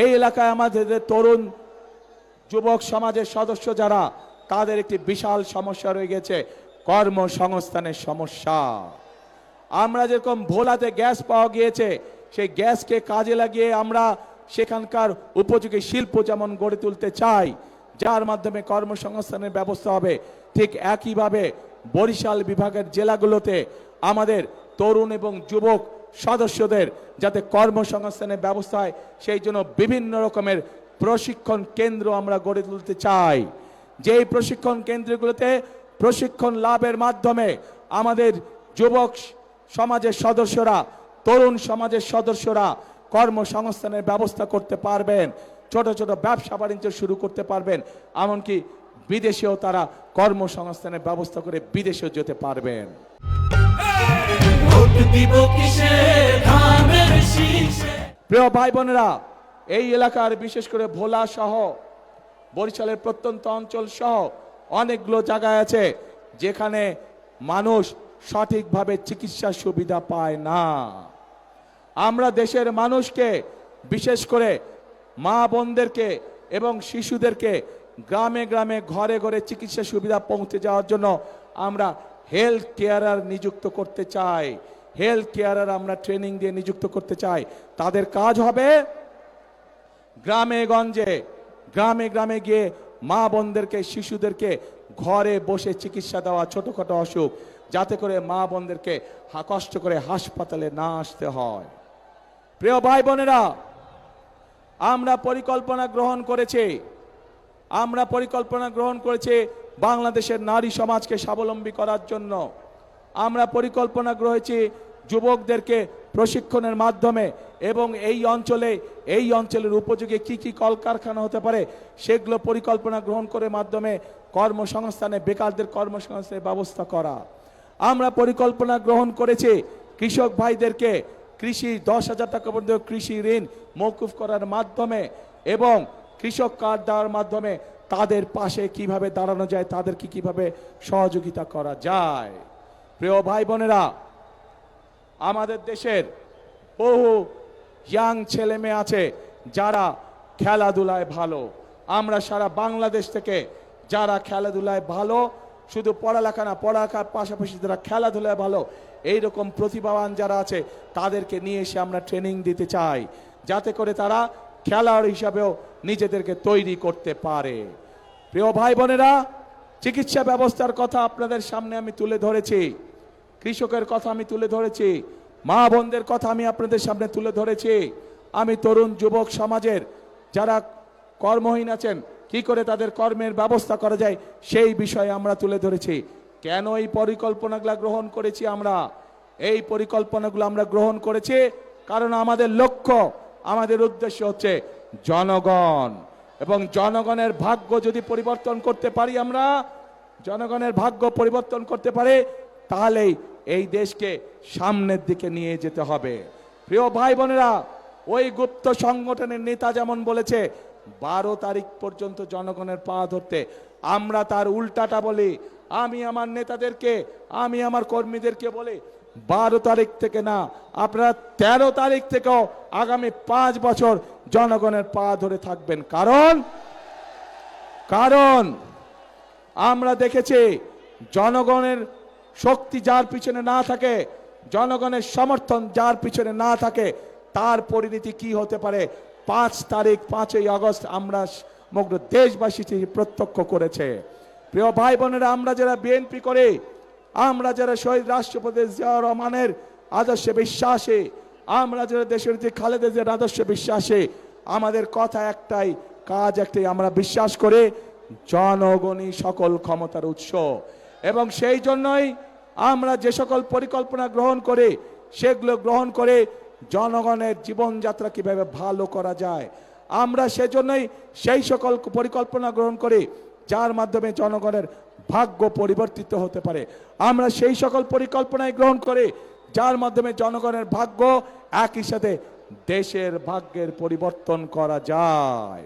এই এলাকায় আমাদের তরুণ যুবক সমাজের সদস্য যারা, তাদের একটি বিশাল সমস্যা রয়ে গেছে, কর্মসংস্থানের সমস্যা। আমরা যেরকম ভোলাতে গ্যাস পাওয়া গিয়েছে, সেই গ্যাসকে কাজে লাগিয়ে আমরা সেখানকার উপযোগী শিল্প যেমন গড়ে তুলতে চাই, যার মাধ্যমে কর্মসংস্থানের ব্যবস্থা হবে, ঠিক একইভাবে বরিশাল বিভাগের জেলাগুলোতে আমাদের তরুণ এবং যুবক সদস্যদের যাতে কর্মসংস্থানের ব্যবস্থা হয়, সেই জন্য বিভিন্ন রকমের প্রশিক্ষণ কেন্দ্র আমরা গড়ে তুলতে চাই। যেই প্রশিক্ষণ কেন্দ্রগুলোতে প্রশিক্ষণ লাভের মাধ্যমে আমাদের যুবক সমাজের সদস্যরা, তরুণ সমাজের সদস্যরা কর্মসংস্থানের ব্যবস্থা করতে পারবেন, ছোট ছোট ব্যবসা বাণিজ্য শুরু করতে পারবেন, এমনকি বিদেশেও তারা কর্মসংস্থানের ব্যবস্থা করে বিদেশেও যেতে পারবেন। প্রিয় ভাই বোনেরা, এই এলাকার বিশেষ করে ভোলা সহ বরিশালের প্রত্যন্ত অঞ্চল সহ অনেকগুলো জায়গায় আছে যেখানে মানুষ সঠিকভাবে চিকিৎসা সুবিধা পায় না। আমরা দেশের মানুষকে, বিশেষ করে মা বোনদেরকে এবং শিশুদেরকে গ্রামে গ্রামে ঘরে ঘরে চিকিৎসা সুবিধা পৌঁছে যাওয়ার জন্য আমরা হেলথ কেয়ারার নিযুক্ত করতে চাই। হেলথ কেয়ারার আমরা ট্রেনিং দিয়ে নিযুক্ত করতে চাই। তাদের কাজ হবে গ্রামে গঞ্জে, গ্রামে গ্রামে গিয়ে মা বোনদেরকে, শিশুদেরকে ঘরে বসে চিকিৎসা দেওয়া, ছোটখাটো অসুখ, যাতে করে মা বোনদেরকে কষ্ট করে হাসপাতালে না আসতে হয়। প্রিয় ভাই বোনেরা, আমরা পরিকল্পনা গ্রহণ করেছি বাংলাদেশের নারী সমাজকে স্বাবলম্বী করার জন্য। আমরা পরিকল্পনা করেছি যুবকদেরকে প্রশিক্ষণের মাধ্যমে এবং এই অঞ্চলের উপযোগী কি কি কলকারখানা হতে পারে সেগুলো পরিকল্পনা গ্রহণ করে মাধ্যমে কর্মসংস্থানে, বেকারদের কর্মসংস্থানের ব্যবস্থা করা। আমরা পরিকল্পনা গ্রহণ করেছি কৃষক ভাইদেরকে কৃষি 10,000 টাকা পর্যন্ত কৃষি ঋণ মওকুফ করার মাধ্যমে এবং কৃষক কার্ড দেওয়ার মাধ্যমে তাদের পাশে কিভাবে দাঁড়ানো যায়, তাদেরকে কিভাবে সহযোগিতা করা যায়। প্রিয় ভাই বোনেরা, আমাদের দেশের বহু ইয়াং ছেলে মেয়ে আছে যারা খেলাধুলায় ভালো। আমরা সারা বাংলাদেশ থেকে যারা খেলাধুলায় ভালো, শুধু পড়ালেখা না, পড়ালেখার পাশাপাশি যারা খেলাধুলায় ভালো, এইরকম প্রতিভাবান যারা আছে তাদেরকে নিয়ে এসে আমরা ট্রেনিং দিতে চাই, যাতে করে তারা খেলোয়াড় হিসাবেও নিজেদেরকে তৈরি করতে পারে। প্রিয় ভাই বোনেরা, চিকিৎসা ব্যবস্থার কথা আপনাদের সামনে আমি তুলে ধরেছি, কৃষকের কথা আমি তুলে ধরেছি, মা বোনদের কথা আমি আপনাদের সামনে তুলে ধরেছি। আমি তরুণ যুবক সমাজের যারা কর্মহীন আছেন, কি করে তাদের কর্মের ব্যবস্থা করা যায় সেই বিষয়ে আমরা তুলে ধরেছি। কেন এই পরিকল্পনাগুলো গ্রহণ করেছি? এই পরিকল্পনাগুলো আমরা গ্রহণ করেছি কারণ আমাদের লক্ষ্য, আমাদের উদ্দেশ্য হচ্ছে জনগণ, এবং জনগণের ভাগ্য যদি পরিবর্তন করতে পারি, আমরা জনগণের ভাগ্য পরিবর্তন করতে পারি, তাহলেই এই দেশকে সামনের দিকে নিয়ে যেতে হবে। প্রিয় ভাই বোনেরা, ওই গুপ্ত সংগঠনের নেতা যেমন বলেছে 12 তারিখ পর্যন্ত জনগণের পা ধরতে, আমরা তার উল্টাটা বলি। আমি আমার নেতাদেরকে, আমি আমার কর্মীদেরকে বলি 12 তারিখ থেকে না, আপনারা 13 তারিখ থেকেও আগামী 5 বছর জনগণের পা ধরে থাকবেন। কারণ আমরা দেখেছি জনগণের শক্তি যার পিছনে না থাকে, জনগণের সমর্থন যার পিছনে না থাকে, তার পরিণতি কি হতে পারে 5 তারিখ 5ই আগস্ট আমরা সমগ্র দেশবাসী প্রত্যক্ষ করেছে। প্রিয় ভাই বোনেরা, আমরা যারা বিএনপি করে, আমরা যারা শহীদ রাষ্ট্রপতি জিয়াউর রহমানের আদর্শে বিশ্বাসী, আমরা যারা দেশের যে খালেদা জিয়ার আদর্শে বিশ্বাসী, আমাদের কথা একটাই, কাজ একটাই, আমরা বিশ্বাস করে জনগণই সকল ক্ষমতার উৎস। এবং সেই জন্যই আমরা যে সকল পরিকল্পনা গ্রহণ করে, সেগুলো গ্রহণ করে জনগণের জীবনযাত্রা কিভাবে ভালো করা যায়, আমরা সেজন্যই সেই সকল পরিকল্পনা গ্রহণ করি যার মাধ্যমে জনগণের ভাগ্য পরিবর্তিত হতে পারে। আমরা সেই সকল পরিকল্পনায় গ্রহণ করি যার মাধ্যমে জনগণের ভাগ্য একই সাথে দেশের ভাগ্যের পরিবর্তন করা যায়।